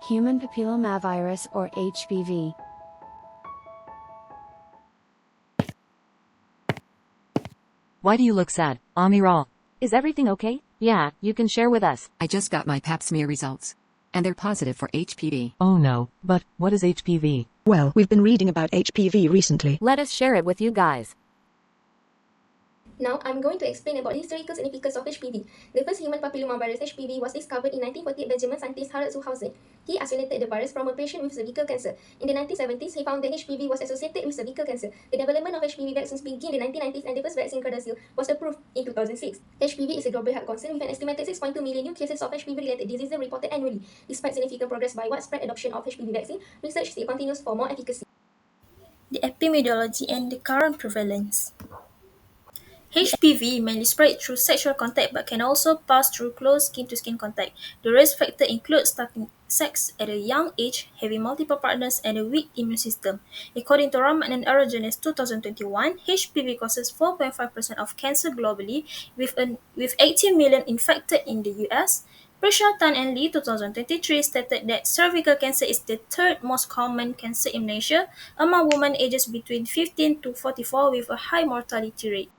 Human papillomavirus or HPV. Why do you look sad, Amiral? Is everything okay? Yeah, you can share with us. I just got my pap smear results. And they're positive for HPV. Oh no, but what is HPV? Well, we've been reading about HPV recently. Let us share it with you guys. Now, I'm going to explain about the historical significance of HPV. The first human papillomavirus HPV was discovered in 1948 by German scientist Harald Zuhausen. He isolated the virus from a patient with cervical cancer. In the 1970s, he found that HPV was associated with cervical cancer. The development of HPV vaccines began in the 1990s and the first vaccine Gardasil was approved in 2006. HPV is a global health concern with an estimated 6.2 million new cases of HPV-related diseases reported annually. Despite significant progress by widespread adoption of HPV vaccine, research still continues for more efficacy. The epidemiology and the current prevalence. HPV mainly spread through sexual contact but can also pass through close skin-to-skin contact. The risk factor includes starting sex at a young age, having multiple partners, and a weak immune system. According to Rahman and Aragenes 2021, HPV causes 4.5% of cancer globally, with 18 million infected in the US. Prashant Tan and Lee 2023 stated that cervical cancer is the third most common cancer in Asia among women ages between 15 to 44 with a high mortality rate.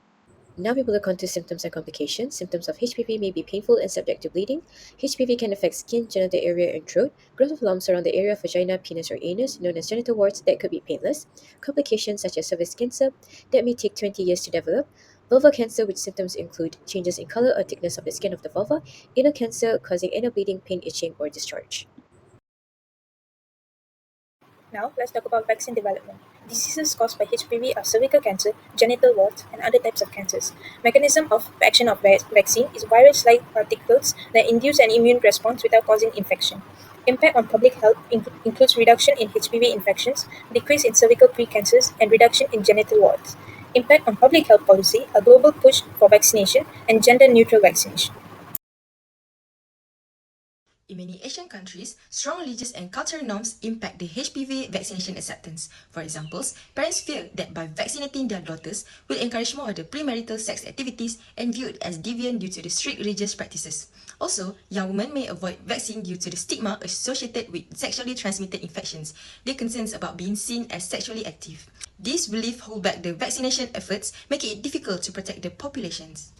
Now we will look onto symptoms and complications. Symptoms of HPV may be painful and subject to bleeding. HPV can affect skin, genital area, and throat. Growth of lumps around the area of vagina, penis, or anus, known as genital warts, that could be painless. Complications such as cervix cancer that may take 20 years to develop. Vulvar cancer, which symptoms include changes in color or thickness of the skin of the vulva. Anal cancer, causing anal bleeding, pain, itching, or discharge. Now, let's talk about vaccine development. Diseases caused by HPV are cervical cancer, genital warts, and other types of cancers. Mechanism of action of vaccine is virus-like particles that induce an immune response without causing infection. Impact on public health includes reduction in HPV infections, decrease in cervical precancers, and reduction in genital warts. Impact on public health policy, a global push for vaccination, and gender-neutral vaccination. In many Asian countries, strong religious and cultural norms impact the HPV vaccination acceptance. For example, parents fear that by vaccinating their daughters will encourage more of the premarital sex activities and viewed as deviant due to the strict religious practices. Also, young women may avoid vaccine due to the stigma associated with sexually transmitted infections. Their concerns about being seen as sexually active. These beliefs hold back the vaccination efforts, making it difficult to protect the populations.